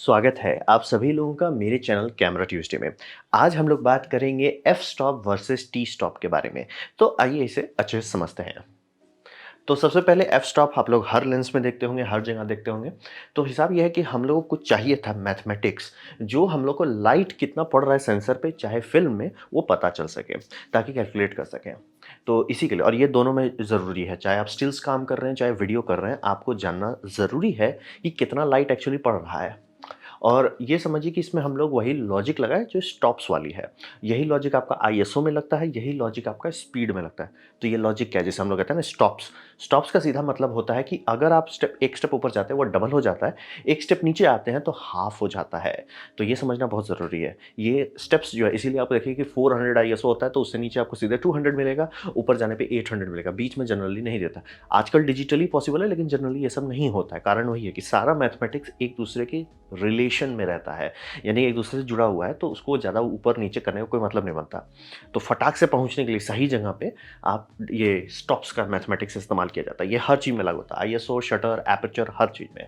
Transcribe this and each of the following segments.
स्वागत है आप सभी लोगों का मेरे चैनल कैमरा ट्यूसडे में। आज हम लोग बात करेंगे F stop versus T stop के बारे में। तो आइए इसे अच्छे से समझते हैं। तो सबसे पहले एफ स्टॉप आप लोग हर लेंस में देखते होंगे, हर जगह देखते होंगे। तो हिसाब यह है कि हम लोगों को चाहिए था मैथमेटिक्स, जो हम लोग को लाइट कितना पड़ रहा है सेंसर पे चाहे फिल्म में वो पता चल सके, ताकि कैलकुलेट कर सकें। तो इसी के लिए, और ये दोनों में ज़रूरी है, चाहे आप स्टिल्स काम कर रहे हैं चाहे वीडियो कर रहे हैं, आपको जानना ज़रूरी है कि कितना लाइट एक्चुअली पड़ रहा है। और ये समझिए कि इसमें हम लोग वही लॉजिक लगाएँ जो स्टॉप्स वाली है। यही लॉजिक आपका आईएसओ में लगता है, यही लॉजिक आपका स्पीड में लगता है। तो ये लॉजिक क्या है? जैसे हम लोग कहते हैं ना स्टॉप्स। स्टॉप्स का सीधा मतलब होता है कि अगर आप एक स्टेप ऊपर जाते हैं वो डबल हो जाता है, एक स्टेप नीचे आते हैं तो हाफ हो जाता है। तो ये समझना बहुत ज़रूरी है। ये स्टेप्स जो है, इसीलिए आप देखिए कि 400 आईएसओ होता है तो उससे नीचे आपको सीधे 200 मिलेगा, ऊपर जाने पे 800 मिलेगा, बीच में जनरली नहीं देता। आजकल डिजिटली पॉसिबल है लेकिन जनरली ये सब नहीं होता है। कारण वही है कि सारा मैथमेटिक्स एक दूसरे के रिलेशन में रहता है, यानी एक दूसरे से जुड़ा हुआ है, तो उसको ज़्यादा ऊपर नीचे करने का कोई मतलब नहीं बनता। तो फटाक से पहुंचने के लिए सही जगह पे आप ये स्टॉप्स का मैथमेटिक्स इस्तेमाल किया जाता है। ये हर चीज़ में लागू होता है, आईएसओ, शटर, एपर्चर, हर चीज़ में।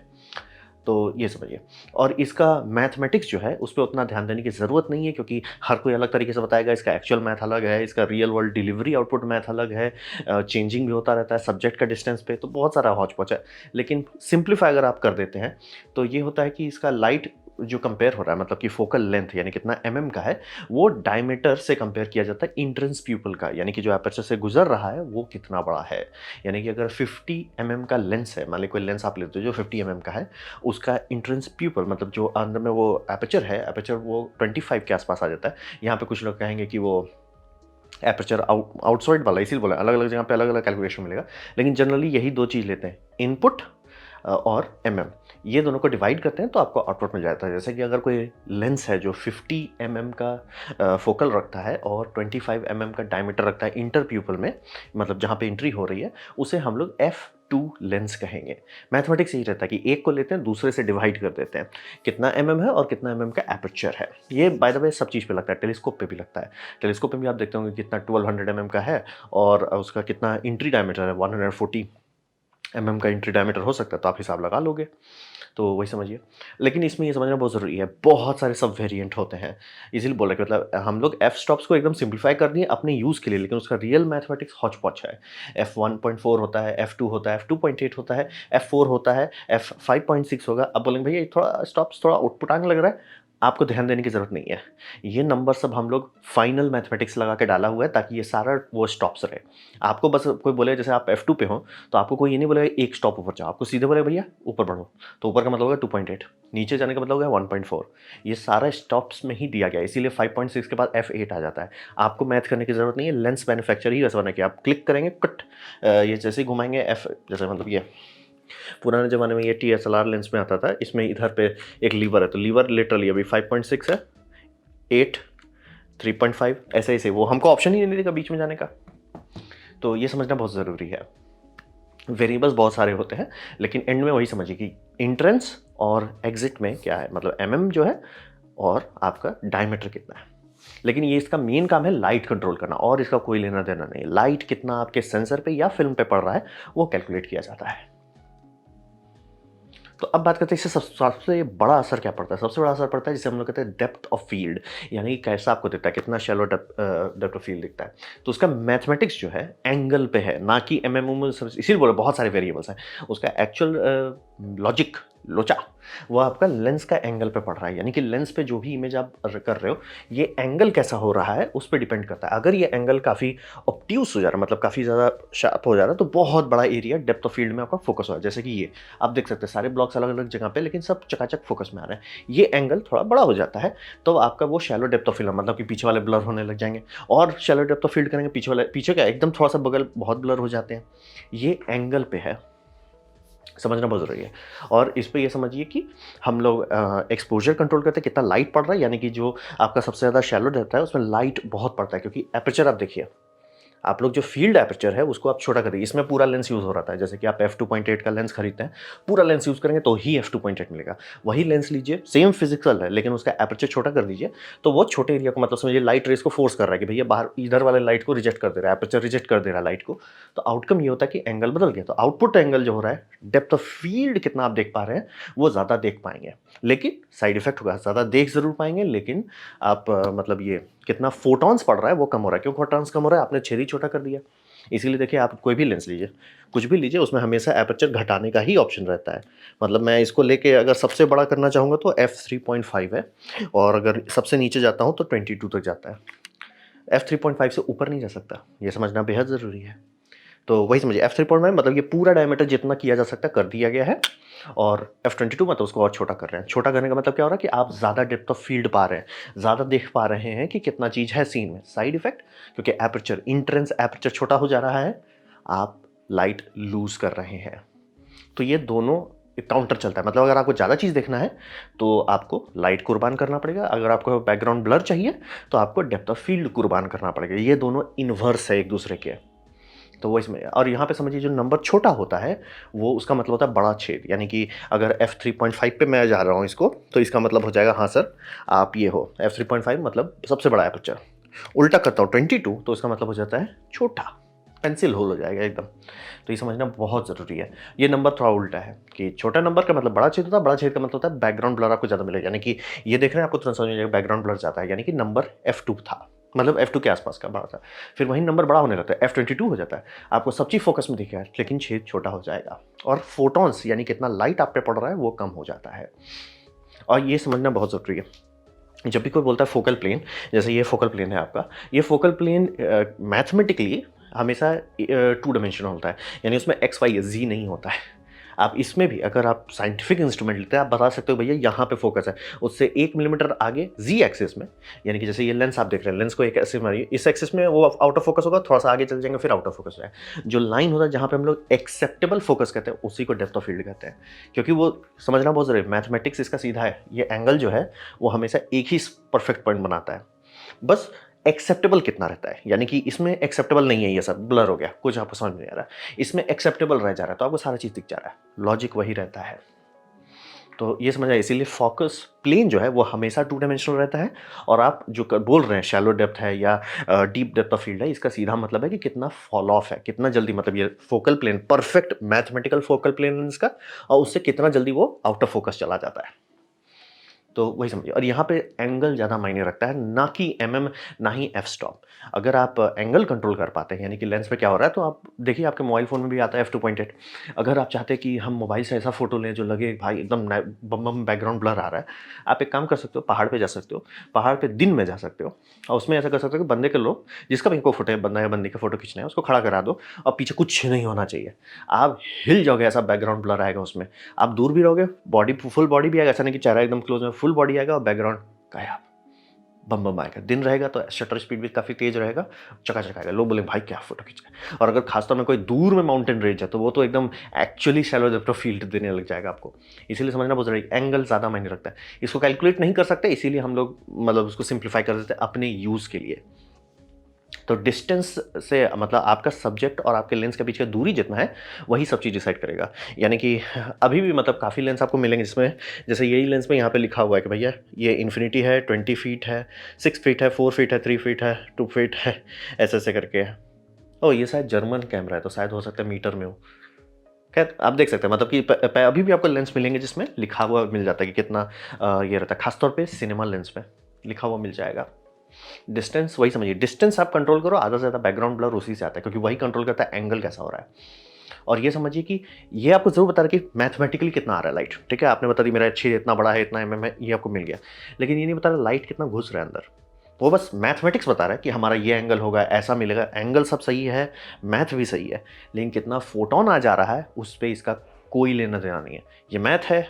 तो ये समझिए। और इसका मैथमेटिक्स जो है उस पे उतना ध्यान देने की ज़रूरत नहीं है, क्योंकि हर कोई अलग तरीके से बताएगा। इसका एक्चुअल मैथ अलग है, इसका real world delivery output math अलग है, चेंजिंग भी होता रहता है सब्जेक्ट का डिस्टेंस पे, तो बहुत सारा हौच पौच है। लेकिन सिंप्लीफाई अगर आप कर देते हैं तो ये होता है कि इसका लाइट जो कंपेयर हो रहा है, मतलब कि फोकल लेंथ यानी कितना एमएम का है, वो डायमीटर से कंपेयर किया जाता है इंट्रेंस प्यूपल का, यानी कि जो एपर्चर से गुजर रहा है वो कितना बड़ा है। यानी कि अगर 50 एमएम का लेंस है, मान लीजिए कोई लेंस आप लेते हो जो 50 एमएम का है, उसका इंट्रेंस प्यूपल मतलब जो अंदर में वो एपर्चर है, एपर्चर वो 25 के आसपास आ जाता है। यहाँ पे कुछ लोग कहेंगे कि वो एपर्चर आउटसाइड वाला, इसीलिए बोला अलग अलग जगह पे अलग अलग कैलकुलेशन मिलेगा। लेकिन जनरली यही दो चीज़ लेते हैं, इनपुट और एमएम। ये दोनों को डिवाइड करते हैं तो आपको आउटपुट मिल जाता है। जैसे कि अगर कोई लेंस है जो 50 एमएम का फोकल रखता है और 25 एमएम का डायमीटर रखता है इंटर प्यूपल में, मतलब जहाँ पे एंट्री हो रही है, उसे हम लोग F2 लेंस कहेंगे। मैथमेटिक्स यही रहता है कि एक को लेते हैं दूसरे से डिवाइड कर देते हैं, कितना एमएम है और कितना एमएम का एपर्चर है। ये बाय द वे सब चीज़ पे लगता है, टेलीस्कोप पे भी लगता है। टेलीस्कोप में भी आप देखते होंगे कितना 1200 एमएम का है और उसका कितना इंट्री डायमीटर है, 140 एमएम का इंट्री डायमीटर हो सकता है, तो आप हिसाब लगा लोगे। तो वही समझिए। लेकिन इसमें ये समझना बहुत ज़रूरी है, बहुत सारे सब वेरिएंट होते हैं। इसीलिए बोला कि मतलब हम लोग एफ स्टॉप्स को एकदम सिंप्लीफाई कर दिए अपने यूज़ के लिए, लेकिन उसका रियल मैथमेटिक्स हौच-पौच है। एफ 1.4 होता है, एफ 2 होता है, एफ 2.8 होता है, एफ 4 होता है, एफ 5.6 होगा। अब बोलेंगे भैया ये थोड़ा स्टॉप्स थोड़ा उटपटांग लग रहा है। आपको ध्यान देने की ज़रूरत नहीं है। ये नंबर सब हम लोग फाइनल मैथमेटिक्स लगा के डाला हुआ है ताकि ये सारा वो स्टॉप्स रहे। आपको बस कोई बोले जैसे आप F2 पे हो, तो आपको कोई ये नहीं बोलेगा एक स्टॉप ऊपर जाओ, आपको सीधे बोलेगा भैया ऊपर बढ़ो। तो ऊपर का मतलब होगा 2.8, नीचे जाने का मतलब होगा 1.4। ये सारा स्टॉप्स में ही दिया गया है, इसीलिए 5.6 के बाद F8 आ जाता है। आपको मैथ करने की ज़रूरत नहीं है, लेंस मैन्युफैक्चर ही वैसा बना कि आप क्लिक करेंगे कट, ये जैसे ही घुमाएंगे F, जैसे मतलब ये पुराने ज़माने में ये TSLR लेंस में आता था, इसमें इधर पे एक लीवर है, तो लीवर लिटरली अभी 5.6 है, 8, 3.5 ऐसे ऐसे, वो हमको ऑप्शन ही नहीं देगा बीच में जाने का। तो ये समझना बहुत ज़रूरी है। वेरिएबल्स बहुत सारे होते हैं, लेकिन एंड में वही समझिए कि एंट्रेंस और एग्जिट में क्या है, मतलब एमएम जो है और आपका डायमीटर कितना है। लेकिन ये इसका मेन काम है लाइट कंट्रोल करना, और इसका कोई लेना देना नहीं। लाइट कितना आपके सेंसर पे या फिल्म पे पड़ रहा है वो कैलकुलेट किया जाता है। तो अब बात करते हैं इससे सबसे बड़ा असर क्या पड़ता है। सबसे बड़ा असर पड़ता है जिसे हम लोग कहते हैं डेप्थ ऑफ फील्ड, यानी कैसा आपको दिखता है, कितना शैलो डेप्थ ऑफ फील्ड दिखता है। तो उसका मैथमेटिक्स जो है एंगल पे है, ना कि एमएम में। इसीलिए बोला बहुत सारे वेरिएबल्स हैं। उसका एक्चुअल लॉजिक, लोचा, वो आपका लेंस का एंगल पे पड़ रहा है, यानी कि लेंस पे जो भी इमेज आप कर रहे हो, ये एंगल कैसा हो रहा है उस पर डिपेंड करता है। अगर ये एंगल काफ़ी ऑब्ट्यूस हो जा रहा है, मतलब काफ़ी ज़्यादा शार्प हो जा रहा है, तो बहुत बड़ा एरिया डेप्थ ऑफ फील्ड में आपका फोकस हो रहा है। जैसे कि ये आप देख सकते हैं सारे ब्लॉक्स अलग अलग जगह पे, लेकिन सब चकाचक फोकस में आ रहे हैं। ये एंगल थोड़ा बड़ा हो जाता है तो आपका वो शैलो डेप्थ ऑफ फील्ड, मतलब कि पीछे वाले ब्लर होने लग जाएंगे। और शैलो डेप्थ ऑफ फील्ड करेंगे, पीछे वाले, पीछे का एकदम थोड़ा सा बगल बहुत ब्लर हो जाते हैं। ये एंगल पे है, समझना बहुत ज़रूरी है। और इस पे ये समझिए कि हम लोग एक्सपोजर कंट्रोल करते हैं, कितना लाइट पड़ रहा है, यानी कि जो आपका सबसे ज़्यादा शैलो रहता है उसमें लाइट बहुत पड़ता है, क्योंकि एपर्चर आप देखिए, आप लोग जो फील्ड एपर्चर है उसको आप छोटा कर दीजिए। इसमें पूरा लेंस यूज़ हो रहा था, जैसे कि आप f2.8 का लेंस खरीदते हैं, पूरा लेंस यूज़ करेंगे तो ही f2.8 मिलेगा। वही लेंस लीजिए, सेम फिजिकल है लेकिन उसका एपर्चर छोटा कर दीजिए, तो वो छोटे एरिया को मतलब समझिए लाइट रेस को फोर्स कर रहा है कि भैया बाहर इधर वाले लाइट को रिजेक्ट कर दे रहा है, एपर्चर रिजेक्ट कर दे रहा है लाइट को। तो आउटकम ये होता है कि एंगल बदल गया, तो आउटपुट एंगल जो हो रहा है, डेप्थ ऑफ फील्ड कितना आप देख पा रहे हैं वो ज़्यादा देख पाएंगे, लेकिन साइड इफेक्ट होगा, ज़्यादा देख ज़रूर पाएंगे लेकिन आप मतलब ये कितना फोटॉन्स पड़ रहा है वो कम हो रहा है। क्यों फोटॉन्स कम हो रहा है? आपने छेद ही छोटा कर दिया। इसीलिए देखिए, आप कोई भी लेंस लीजिए, कुछ भी लीजिए, उसमें हमेशा एपर्चर घटाने का ही ऑप्शन रहता है। मतलब मैं इसको लेके अगर सबसे बड़ा करना चाहूँगा तो f3.5 है, और अगर सबसे नीचे जाता हूँ तो 22 तक जाता है। f3.5 से ऊपर नहीं जा सकता, ये समझना बेहद ज़रूरी है। तो वही समझिए, f3.5 मतलब ये पूरा डायमीटर जितना किया जा सकता है कर दिया गया है, और f22 मतलब उसको और छोटा कर रहे हैं। छोटा करने का मतलब क्या हो रहा है कि आप ज़्यादा डेप्थ ऑफ फील्ड पा रहे हैं, ज़्यादा देख पा रहे हैं कि कितना चीज़ है सीन में। साइड इफेक्ट, क्योंकि एपर्चर इंट्रेंस एपर्चर छोटा हो जा रहा है, आप लाइट लूज कर रहे हैं। तो ये दोनों काउंटर चलता है। मतलब अगर आपको ज़्यादा चीज़ देखना है तो आपको लाइट कुर्बान करना पड़ेगा, अगर आपको बैकग्राउंड ब्लर चाहिए तो आपको डेप्थ ऑफ फील्ड कुर्बान करना पड़ेगा। ये दोनों इन्वर्स है एक दूसरे के। तो वो इसमें, और यहाँ पे समझिए जो नंबर छोटा होता है वो उसका मतलब होता है बड़ा छेद। यानी कि अगर f3.5 पे मैं जा रहा हूँ इसको, तो इसका मतलब हो जाएगा, हाँ सर आप ये हो, f3.5 मतलब सबसे बड़ा एपर्चर। उल्टा करता हूँ 22 तो इसका मतलब हो जाता है छोटा, पेंसिल होल हो जाएगा एकदम। तो ये समझना बहुत ज़रूरी है। ये नंबर थोड़ा उल्टा है कि छोटा नंबर का मतलब बड़ा छेद होता है, बड़ा छेद का मतलब होता है बैकग्राउंड ब्लर आपको ज़्यादा मिलेगा। यानी कि ये देख रहे हैं, आपको तुरंत समझ में जाएगा बैकग्राउंड ब्लर जाता है, यानी कि नंबर f2 था, मतलब f2 के आसपास का बड़ा था। फिर वही नंबर बड़ा होने लगता है, f22 हो जाता है, आपको सब चीज़ फोकस में दिखेगा लेकिन छेद छोटा हो जाएगा, और फोटॉन्स यानी कितना लाइट आप पे पड़ रहा है वो कम हो जाता है। और ये समझना बहुत ज़रूरी है। जब भी कोई बोलता है फोकल प्लेन, जैसे ये फोकल प्लेन है आपका, ये फोकल प्लेन मैथमेटिकली हमेशा 2 डायमेंशनल होता है, यानी उसमें एक्स वाई जी नहीं होता है। आप इसमें भी अगर आप साइंटिफिक इंस्ट्रूमेंट लेते हैं, आप बता सकते हो भैया यहाँ पे फोकस है, उससे 1 मिलीमीटर आगे जी एक्सिस में, यानी कि जैसे ये लेंस आप देख रहे हैं, लेंस को एक एक्सिस मारिए, इस एक्सिस में वो आउट ऑफ फोकस होगा, थोड़ा सा आगे चल जाएंगे फिर आउट ऑफ फोकस है। जो लाइन होता है जहाँ पे हम लोग एक्सेप्टेबल फोकस कहते हैं, उसी को डेप्थ ऑफ फील्ड कहते हैं। क्योंकि वो समझना बहुत जरूरी है, मैथमेटिक्स इसका सीधा है, ये एंगल जो है वो हमेशा एक ही परफेक्ट पॉइंट बनाता है, बस एक्सेप्टेबल कितना रहता है। यानी कि इसमें एक्सेप्टेबल नहीं है, ये सब ब्लर हो गया, कुछ आपको समझ नहीं आ रहा, इसमें एक्सेप्टेबल रह जा रहा है तो आपको सारा चीज़ दिख जा रहा है, लॉजिक वही रहता है। तो ये समझ आए, इसीलिए फोकस प्लेन जो है वो हमेशा 2 डायमेंशनल रहता है। और आप जो बोल रहे हैं शैलो डेप्थ है या डीप डेप्थ ऑफ फील्ड है, इसका सीधा मतलब है कि कितना फॉल ऑफ है, कितना जल्दी, मतलब ये focal plane perfect mathematical focal plane इसका, और उससे कितना जल्दी वो आउट ऑफ फोकस चला जाता है। तो वही समझिए, और यहाँ पे एंगल ज़्यादा मायने रखता है, ना कि ना ही एफ स्टॉप। अगर आप एंगल कंट्रोल कर पाते हैं, यानी कि लेंस पे क्या हो रहा है, तो आप देखिए आपके मोबाइल फ़ोन में भी आता है f2.8। अगर आप चाहते हैं कि हम मोबाइल से ऐसा फ़ोटो लें जो लगे भाई एकदम बम बम बैकग्राउंड ब्लर आ रहा है, आप एक काम कर सकते हो, पहाड़ पर जा सकते हो, पहाड़ पर दिन में जा सकते हो, और उसमें ऐसा कर सकते हो कि बंदे के लो, जिसका भी को फोटो बंदा या बंदी का फोटो खींचना है उसको खड़ा करा दो, और पीछे कुछ नहीं होना चाहिए। आप हिल जाओगे, ऐसा बैकग्राउंड ब्लर आएगा उसमें। आप दूर भी रहोगे, बॉडी फुल बॉडी भी आएगा, ऐसा नहीं कि चेहरा एकदम क्लोज में, फुल बॉडी आएगा और बैकग्राउंड गायब, बम बम आएगा। दिन रहेगा तो शटर स्पीड भी काफ़ी तेज रहेगा, चकाचक आएगा, लोग बोले भाई क्या फोटो खींच रहे। और अगर खासतौर में कोई दूर में माउंटेन रेंज है तो वो तो एकदम actually shallow depth of field देने लग जाएगा आपको। इसीलिए समझना बहुत जरूरी, एंगल ज़्यादा मायने रखता है। इसको कैलकुलेट नहीं कर सकते, इसीलिए हम लोग मतलब उसको सिंप्लीफाई कर देते हैं अपने यूज़ के लिए। तो डिस्टेंस से मतलब आपका सब्जेक्ट और आपके लेंस के बीच का दूरी जितना है वही सब चीज़ डिसाइड करेगा। यानी कि अभी भी मतलब काफ़ी लेंस आपको मिलेंगे जिसमें, जैसे यही लेंस में यहाँ पे लिखा हुआ है कि भैया ये इन्फिनिटी है, 20 फीट है, 6 फीट है, 4 फीट है, 3 फीट है, 2 फीट है, ऐसे ऐसे करके है। ओ ये शायद जर्मन कैमरा है तो शायद हो सकता है मीटर में हो। खैर आप देख सकते हैं, मतलब कि अभी भी आपको लेंस मिलेंगे जिसमें लिखा हुआ मिल जाता है कि कितना ये रहता है, खासतौर पर सिनेमा लेंस में लिखा हुआ मिल जाएगा। डिस्टेंस वही समझिए, डिस्टेंस आप कंट्रोल करो, आधा से ज़्यादा बैकग्राउंड ब्लर उसी से आता है, क्योंकि वही कंट्रोल करता है एंगल कैसा हो रहा है। और ये समझिए कि ये आपको जरूर बता रहा है कि मैथमेटिकली कितना आ रहा है लाइट, ठीक है, आपने बता दी मेरा अच्छी इतना बड़ा है, इतना mm है, ये आपको मिल गया, लेकिन ये नहीं बता रहा लाइट कितना घुस रहा है अंदर। वो बस मैथमेटिक्स बता रहा है कि हमारा ये एंगल होगा, ऐसा मिलेगा, एंगल सब सही है, मैथ भी सही है, लेकिन कितना फोटोन आ जा रहा है उस पर इसका कोई लेना देना नहीं है। ये मैथ है,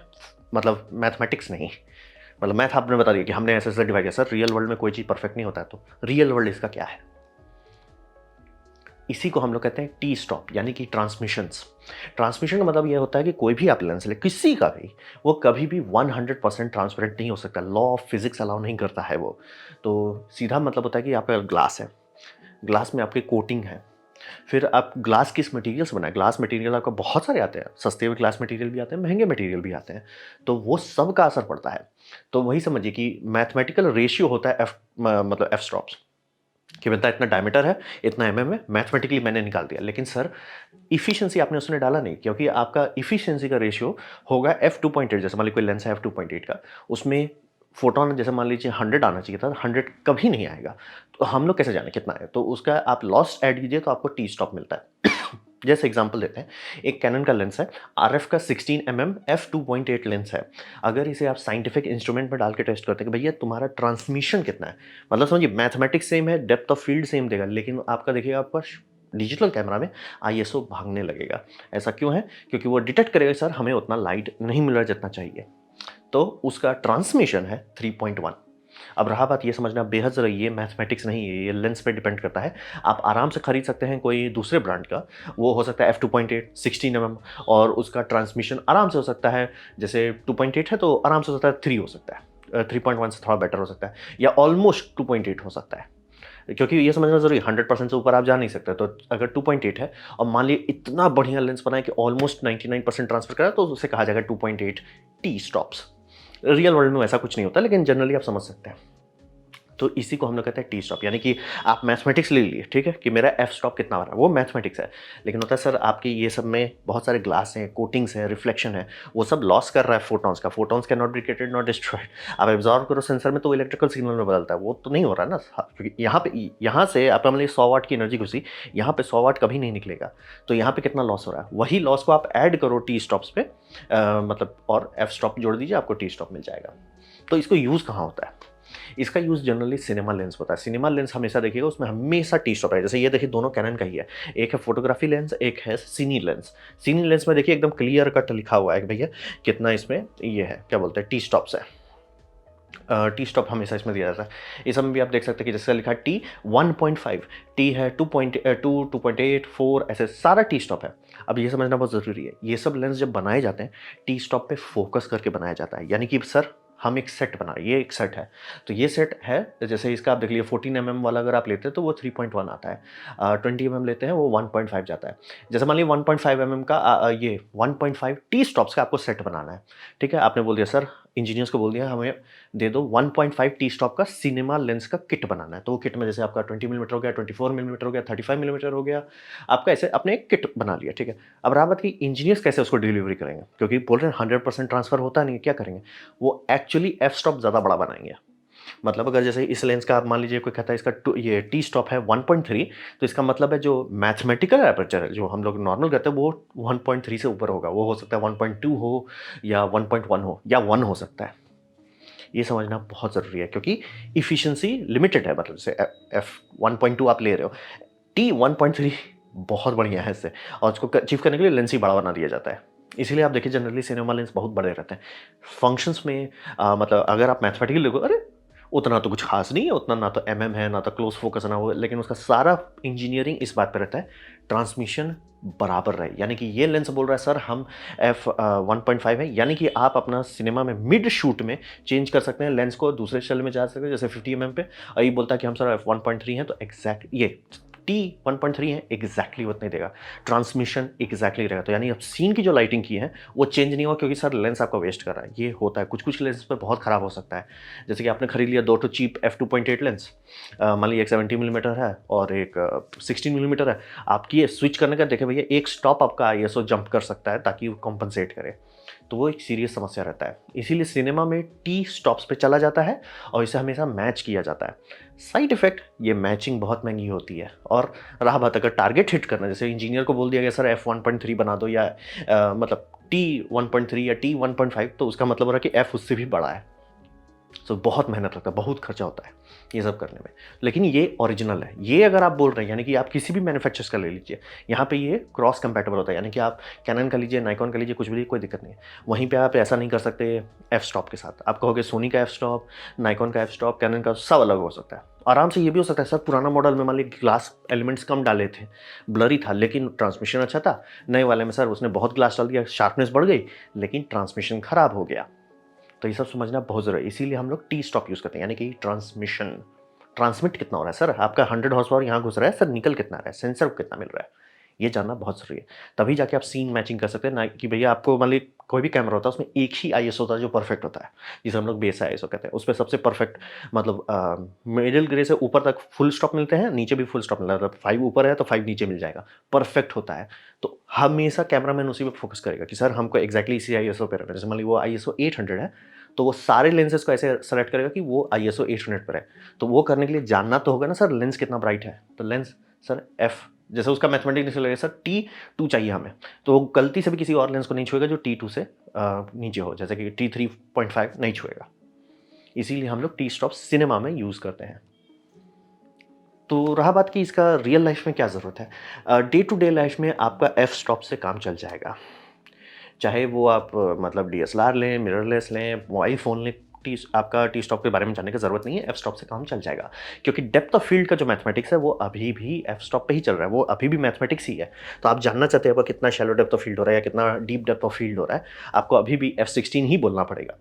मतलब मैथमेटिक्स नहीं, मतलब मैथ आपने बता दिया कि हमने ऐसे ऐसे डिवाइड किया। सर रियल वर्ल्ड में कोई चीज़ परफेक्ट नहीं होता है, तो रियल वर्ल्ड इसका क्या है? इसी को हम लोग कहते हैं टी स्टॉप, यानी कि ट्रांसमिशंस। ट्रांसमिशन का मतलब ये होता है कि कोई भी आप लेंस ले, किसी का भी, वो कभी भी 100% ट्रांसपेरेंट नहीं हो सकता, लॉ ऑफ फिजिक्स अलाउ नहीं करता है वो। तो सीधा मतलब होता है कि आपका ग्लास है, ग्लास में आपकी कोटिंग है, फिर आप ग्लास किस मटेरियल से बना है, ग्लास मटेरियल आपका बहुत सारे आते हैं, सस्ते हुए ग्लास मटेरियल भी आते हैं, महंगे मटेरियल भी आते हैं, तो वो सब का असर पड़ता है। तो वही समझिए कि मैथमेटिकल रेशियो होता है मतलब एफ स्टॉप्स कि बनता है इतना डायमीटर है, इतना एमएम है, मैथमेटिकली मैंने निकाल दिया। लेकिन सर इफिशिएंसी आपने उसमें डाला नहीं, क्योंकि आपका इफिशिएंसी का रेशियो होगा एफ 2.8। जैसे मान लीजिए कोई लेंस है एफ 2.8 का, उसमें फोटोन जैसे मान लीजिए 100 आना चाहिए था, 100 कभी नहीं आएगा। तो हम लोग कैसे जाने कितना है, तो उसका आप लॉस ऐड कीजिए तो आपको टी स्टॉप मिलता है। जैसे एग्जांपल देते हैं, एक कैनन का लेंस है, आरएफ का 16 mm एफ 2.8 लेंस है। अगर इसे आप साइंटिफिक इंस्ट्रूमेंट में डाल के टेस्ट करते हैं कि भैया तुम्हारा ट्रांसमिशन कितना है, मतलब समझिए मैथमेटिक्स सेम है, डेप्थ ऑफ फील्ड सेम देगा, लेकिन आपका देखिएगा आपका डिजिटल कैमरा में आईएसओ भागने लगेगा। ऐसा क्यों है? क्योंकि वो डिटेक्ट करेगा सर हमें उतना लाइट नहीं मिल रहा जितना चाहिए, तो उसका ट्रांसमिशन है 3.1। अब रहा बात ये समझना बेहद ज़रूरी, ये मैथमेटिक्स नहीं है, ये लेंस पे डिपेंड करता है। आप आराम से खरीद सकते हैं कोई दूसरे ब्रांड का, वो हो सकता है एफ 2.8 16 mm, और उसका ट्रांसमिशन आराम से हो सकता है, जैसे 2.8 है तो आराम से हो सकता है 3 हो सकता है, 3.1 से थोड़ा बेटर हो सकता है, या ऑलमोस्ट 2.8 हो सकता है। क्योंकि ये समझना ज़रूरी है 100% से ऊपर आप जा नहीं सकते। तो अगर 2.8 है और मान लीजिए इतना बढ़िया लेंस बनाए कि ऑलमोस्ट 99% ट्रांसफर करा, तो उसे कहा जाएगा 2.8 टी स्टॉप्स। रियल वर्ल्ड में ऐसा कुछ नहीं होता, लेकिन जनरली आप समझ सकते हैं। तो इसी को हम लोग कहते हैं टी स्टॉप, यानी कि आप मैथमेटिक्स ले लीजिए, ठीक है, कि मेरा एफ स्टॉप कितना बना, वो मैथमेटिक्स है। लेकिन होता है सर आपकी ये सब में बहुत सारे ग्लास हैं, कोटिंग्स हैं, रिफ्लेक्शन है, वो सब लॉस कर रहा है फोटॉन्स का। Photons can not be created not destroyed. आप एब्जॉर्व करो सेंसर में तो वो इलेक्ट्रिकल सिग्नल में बदलता है, वो तो नहीं हो रहा है ना। क्योंकि यहाँ से आप मान लीजिए 100 वाट की एनर्जी घुसी, यहाँ पे 100 वाट कभी नहीं निकलेगा, तो यहाँ पे कितना लॉस हो रहा है, वही लॉस को आप ऐड करो टी स्टॉप्स पे, मतलब और एफ स्टॉप जोड़ दीजिए, आपको टी स्टॉप मिल जाएगा। तो इसको यूज़ कहाँ होता है? इसका यूज़ जनरली सिनेमा लेंस होता है। सिनेमा लेंस हमेशा देखिएगा उसमें हमेशा टी स्टॉप है। जैसे ये देखिए दोनों कैनन का ही है, एक है फोटोग्राफी लेंस, एक है सिनी लेंस। सिनी लेंस में देखिए एकदम क्लियर कट लिखा हुआ है कि भैया कितना इसमें ये है, क्या बोलते हैं, टी स्टॉप्स है। टी स्टॉप हमेशा इसमें दिया जाता है। इस समय भी आप देख सकते हैं कि जैसे लिखा है टी 1.5, टी है 2.2, 2.8, 4, ऐसे सारा टी स्टॉप है। अब ये समझना बहुत ज़रूरी है, ये सब लेंस जब बनाए जाते हैं टी स्टॉप पे फोकस करके बनाया जाता है। यानी कि सर हम एक सेट बना रहे हैं, ये एक सेट है, तो ये सेट है, जैसे इसका आप देख लीजिए 14 mm वाला अगर आप लेते हैं तो वो 3.1 आता है, 20 mm लेते हैं वो 1.5 जाता है। जैसे मान लीजिए 1.5 mm का ये 1.5 टी स्टॉप्स का आपको सेट बनाना है, ठीक है। आपने बोल दिया सर, इंजीनियर्स को बोल दिया हमें दे दो 1.5 टी स्टॉप का सिनेमा लेंस का किट बनाना है, तो वो किट में जैसे आपका 20 मिलीमीटर हो गया, 24 मिलीमीटर हो गया, 35 मिलीमीटर हो गया, आपका ऐसे आपने एक किट बना लिया, ठीक है। अब रहा बात कि इंजीनियर्स कैसे उसको डिलीवरी करेंगे, क्योंकि बोल रहे हैं 100% ट्रांसफर होता नहीं है, क्या करेंगे, वो एक्चुअली एफ स्टॉप ज़्यादा बड़ा बनाएंगे। मतलब अगर जैसे इस लेंस का आप मान लीजिए कोई कहता है इसका ये टी स्टॉप है 1.3, तो इसका मतलब है जो मैथमेटिकल एपर्चर है जो हम लोग नॉर्मल करते हैं वो 1.3 से ऊपर होगा, वो हो सकता है 1.2 हो या 1.1 हो या 1 हो सकता है। ये समझना बहुत ज़रूरी है, क्योंकि इफिशिएंसी लिमिटेड है। मतलब जैसे एफ 1.2 आप ले रहे हो, टी 1.3 बहुत बढ़िया है इससे, और उसको अचीव करने के लिए लेंस ही बड़ा बना दिया जाता है। इसीलिए आप देखिए जनरली सिनेमा लेंस बहुत बड़े रहते हैं फंक्शंस में। मतलब अगर आप मैथमेटिकल देखो, अरे उतना तो कुछ खास नहीं है, उतना ना तो एमएम है, ना तो क्लोज फोकस ना हो, लेकिन उसका सारा इंजीनियरिंग इस बात पर रहता है ट्रांसमिशन बराबर रहे। यानी कि ये लेंस बोल रहा है सर हम एफ 1.5 है, यानी कि आप अपना सिनेमा में मिड शूट में चेंज कर सकते हैं लेंस को, दूसरे शेल में जा सकते हैं जैसे 50 mm पे, और ये बोलता है कि हम सर एफ 1.3 है, तो एग्जैक्ट ये टी 1.3 है, एग्जैक्टली उतना ही देगा, ट्रांसमिशन एग्जैक्टली रहेगा। तो यानी अब सीन की जो लाइटिंग की है वो चेंज नहीं हुआ, क्योंकि सर लेंस आपका वेस्ट कर रहा है। ये होता है कुछ कुछ लेंस पर बहुत खराब हो सकता है। जैसे कि आपने खरीद लिया दो तो चीप एफ 2.8 लेंस, मान लीजिए एक 70 मिलीमीटर है और एक 16 मिलीमीटर है, आपकी ये स्विच करने का देखे भैया एक स्टॉप आपका आईएसओ जंप कर सकता है ताकि वो कॉम्पनसेट करे, तो वो एक सीरियस समस्या रहता है। इसीलिए सिनेमा में टी स्टॉप्स पे चला जाता है और इसे हमेशा मैच किया जाता है। साइड इफेक्ट, ये मैचिंग बहुत महंगी होती है। और रहा बात अगर टारगेट हिट करना, जैसे इंजीनियर को बोल दिया गया सर एफ 1.3 बना दो, या मतलब टी 1.3 या टी 1.5, तो उसका मतलब हो रहा है कि एफ उससे भी बड़ा है। सो बहुत मेहनत लगता है, बहुत खर्चा होता है ये सब करने में। लेकिन ये ओरिजिनल है, ये अगर आप बोल रहे हैं, यानी कि आप किसी भी मैन्युफैक्चरर्स का ले लीजिए, यहाँ पे ये क्रॉस कंपैटिबल होता है, यानी कि आप कैनन का लीजिए, नाइकॉन का लीजिए, कुछ भी, कोई दिक्कत नहीं है। वहीं पे आप ऐसा नहीं कर सकते एफ स्टॉप के साथ। आप कहोगे सोनी का एफ स्टॉप, नाइकॉन का एफ स्टॉप, कैनन का, सब अलग हो सकता है। आराम से ये भी हो सकता है सर पुराना मॉडल में मान लीजिए ग्लास एलिमेंट्स कम डाले थे, ब्लरी था, लेकिन ट्रांसमिशन अच्छा था। नए वाले में सर उसने बहुत ग्लास डाल दिया, शार्पनेस बढ़ गई, लेकिन ट्रांसमिशन खराब हो गया। तो ये सब समझना बहुत ज़रूरी है, इसीलिए हम लोग टी स्टॉप यूज़ करते हैं, यानी कि ट्रांसमिशन ट्रांसमिट कितना हो रहा है सर, आपका 100 हॉर्स पावर यहाँ घुस रहा है सर, निकल कितना रहा है, सेंसर को कितना मिल रहा है, ये जानना बहुत ज़रूरी है। तभी जाके आप सीन मैचिंग कर सकते हैं, ना कि भैया आपको मान लीजिए कोई भी कैमरा होता है उसमें एक ही आईएसओ होता है जो परफेक्ट होता है, जिसे हम लोग बेस आईएसओ कहते हैं। उसपे सबसे परफेक्ट मतलब मिडल ग्रे से ऊपर तक फुल स्टॉप मिलते हैं, नीचे भी फुल स्टॉप मिलता है, मतलब 5 ऊपर है तो 5 नीचे मिल जाएगा, परफेक्ट होता है। तो हमेशा कैमरामैन उसी पे फोकस करेगा कि सर हमको एग्जैक्टली इसी आईएसओ पे रहना है। जैसे मान लीजिए वो आईएसओ 800 है, तो वो सारे लेंसेज को ऐसे सेलेक्ट करेगा कि वो आईएसओ 800 पर है। तो वो करने के लिए जानना तो होगा ना सर लेंस कितना ब्राइट है, तो लेंस सर एफ, जैसे उसका मैथमेटिक्स लगेगा सर T2 चाहिए हमें, तो वो गलती से भी किसी और लेंस को नहीं छुएगा जो T2 से नीचे हो, जैसे कि T3.5 नहीं छुएगा। इसीलिए हम लोग टी स्टॉप सिनेमा में यूज़ करते हैं। तो रहा बात कि इसका रियल लाइफ में क्या ज़रूरत है, डे टू डे लाइफ में आपका एफ स्टॉप से काम चल जाएगा। चाहे वो आप मतलब डीएसएलआर लें, मिररलेस लें, मोबाइल फ़ोन लें, आपका टी स्टॉप के बारे में जानने की ज़रूरत नहीं है, एफ स्टॉप से काम चल जाएगा। क्योंकि डेप्थ ऑफ फील्ड का जो मैथमेटिक्स है वो अभी भी एफ स्टॉप पे ही चल रहा है, वो अभी भी मैथमेटिक्स ही है। तो आप जानना चाहते हैं आपका कितना शैलो डेप्थ ऑफ फील्ड हो रहा है या कितना डीप डेप्थ ऑफ फील्ड हो रहा है, आपको अभी भी F16 ही बोलना पड़ेगा।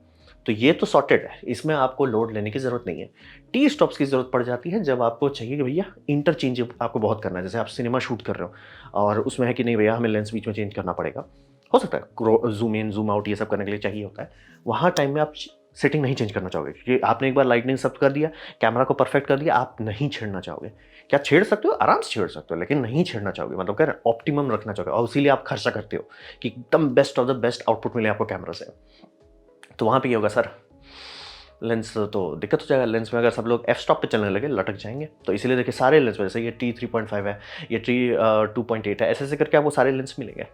तो ये तो सॉर्टेड है, इसमें आपको लोड लेने की ज़रूरत नहीं है। टी स्टॉप्स की ज़रूरत पड़ जाती है जब आपको चाहिए कि भैया इंटरचेंज आपको बहुत करना है, जैसे आप सिनेमा शूट कर रहे हो और उसमें है कि नहीं भैया हमें लेंस बीच में चेंज करना पड़ेगा, हो सकता है ज़ूम इन ज़ूम आउट ये सब करने के लिए चाहिए होता है। वहाँ टाइम में आप सेटिंग नहीं चेंज करना चाहोगे क्योंकि आपने एक बार लाइटनिंग सब कर दिया, कैमरा को परफेक्ट कर दिया, आप नहीं छेड़ना चाहोगे। क्या छेड़ सकते हो? आराम से छेड़ सकते हो, लेकिन नहीं छेड़ना चाहोगे, मतलब कह रहे हैं ऑप्टिमम रखना चाहोगे और इसीलिए आप खर्चा करते हो कि एकदम best of the best output मिले आपको कैमरा से। तो वहाँ पे ये होगा सर, लेंस तो दिक्कत हो जाएगा, लेंस में अगर सब लोग एफ स्टॉप पे चलने लगे लटक जाएंगे। तो इसीलिए देखिए सारे लेंस में, जैसे ये T3.5 है, ये T2.8 है, ऐसे ऐसे करके आपको सारे लेंस मिलेंगे,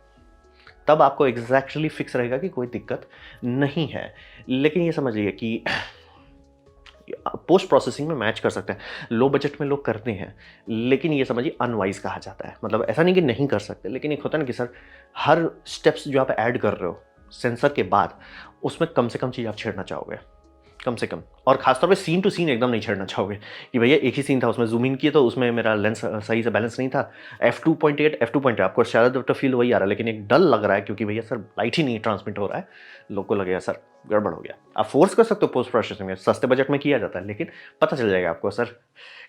तब आपको एग्जैक्टली फिक्स रहेगा कि कोई दिक्कत नहीं है। लेकिन ये समझ लीजिए कि पोस्ट प्रोसेसिंग में मैच कर सकते हैं, लो बजट में लोग करते हैं, लेकिन ये समझिए अनवाइज कहा जाता है। मतलब ऐसा नहीं कि नहीं कर सकते, लेकिन एक होता है ना कि सर हर स्टेप्स जो आप ऐड कर रहे हो सेंसर के बाद, उसमें कम से कम चीज़ आप छेड़ना चाहोगे, कम से कम। और खासतौर पे सीन टू सीन एकदम नहीं छेड़ना चाहोगे कि भैया एक ही सीन था, उसमें जूम इन किया तो उसमें मेरा लेंस सही से बैलेंस नहीं था, F2.8 आपको शायद तो फील वही आ रहा है, लेकिन एक डल लग रहा है क्योंकि भैया सर लाइट ही नहीं ट्रांसमिट हो रहा है, लोग को लगेगा सर गड़बड़ हो गया। आप फोर्स कर सकते हो पोस्ट प्रोसेसिंग में, सस्ते बजट में किया जाता है, लेकिन पता चल जाएगा आपको सर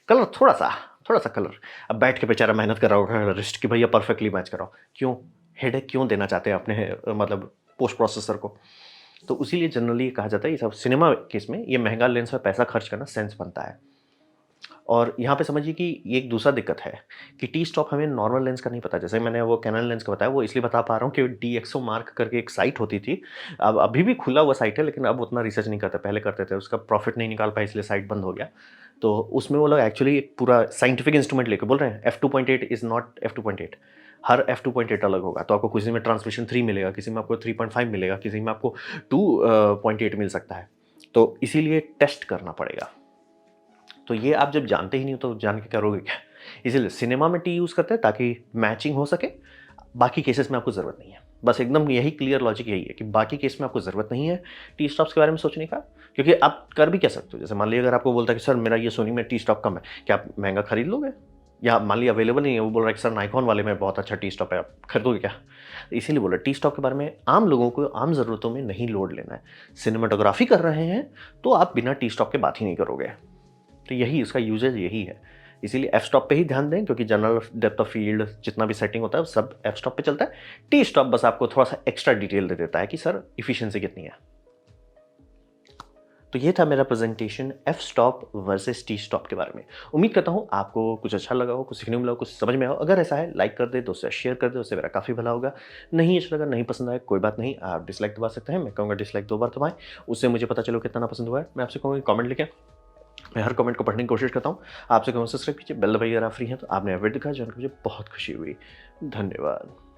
कलर थोड़ा सा कलर। अब बैठ के बेचारा मेहनत कर रहा होगा रिस्ट की भैया परफेक्टली मैच कराओ, क्यों हेडेक क्यों देना चाहते हैं अपने मतलब पोस्ट प्रोसेसर को। तो इसीलिए जनरली कहा जाता है ये सब सिनेमा केस में ये महंगा लेंस में पैसा खर्च करना सेंस बनता है। और यहाँ पे समझिए कि ये एक दूसरा दिक्कत है कि टी स्टॉप हमें नॉर्मल लेंस का नहीं पता। जैसे मैंने वो कैनन लेंस का बताया, वो इसलिए बता पा रहा हूँ कि डीएक्सओ मार्क करके एक साइट होती थी, अब अभी भी खुला हुआ साइट है, लेकिन अब उतना रिसर्च नहीं करते, पहले करते थे, उसका प्रॉफिट नहीं निकाल पाए इसलिए साइट बंद हो गया। तो उसमें वो लोग एक्चुअली एक पूरा साइंटिफिक इंस्ट्रूमेंट लेके बोल रहे हैं F2.8 is not F2.8, her F2.8 अलग होगा। तो आपको किसी में ट्रांसमिशन 3 मिलेगा, किसी में आपको 3.5 मिलेगा, किसी में आपको 2.8 मिल सकता है। तो इसीलिए टेस्ट करना पड़ेगा। तो ये आप जब जानते ही नहीं हो तो जान के करोगे क्या? इसीलिए सिनेमा में टी यूज़ करते हैं ताकि मैचिंग हो सके, बाकी केसेस में आपको ज़रूरत नहीं है। बस एकदम यही क्लियर लॉजिक यही है कि बाकी केस में आपको ज़रूरत नहीं है टी स्टॉप्स के बारे में सोचने का, क्योंकि आप कर भी क्या सकते हो। जैसे मान लीजिए अगर आपको बोलता है कि सर मेरा ये सोनी में टी स्टॉप कम है, क्या आप महंगा खरीद लोगे? या मान लीजिए अवेलेबल नहीं है, वो बोल रहा है कि सर नाइकॉन वाले में बहुत अच्छा टी स्टॉप है, आप खरीदोगे क्या? इसीलिए बोला टी स्टॉप के बारे में आम लोगों को आम ज़रूरतों में नहीं लोड लेना है। सिनेमाटोग्राफी कर रहे हैं तो आप बिना टी स्टॉप के बात ही नहीं करोगे। तो यही इसका यूजेज यही है। इसीलिए एफ स्टॉप पे ही ध्यान दें, क्योंकि जनरल डेप्थ ऑफ फील्ड जितना भी सेटिंग होता है सब एफ स्टॉप पे चलता है। टी स्टॉप बस आपको थोड़ा सा एक्स्ट्रा डिटेल दे देता है कि सर इफिशिएंसी कितनी है। तो ये था मेरा presentation F stop versus T stop के बारे में। उम्मीद करता हूँ आपको कुछ अच्छा लगा हो, कुछ सीखने को मिला हो, कुछ समझ में आओ। अगर ऐसा है लाइक कर दे, दोस्तों से शेयर कर दे, उससे मेरा काफ़ी भला होगा। नहीं अच्छा लगा, नहीं पसंद आया, कोई बात नहीं, आप डिसलाइक दबा सकते हैं। मैं कहूँगा डिसलाइक 2 बार दबाएं, उससे मुझे पता चलो कितना ना पसंद हुआ है। मैं आपसे कहूँगा कमेंट लिखें, मैं हर कमेंट को पढ़ने की कोशिश करता हूँ। आपसे कहूँ सब्सक्राइब कीजिए, बेल दबाइए अगर आप फ्री हैं तो। आपने वीडियो दिखा जानकर मुझे बहुत खुशी हुई। धन्यवाद।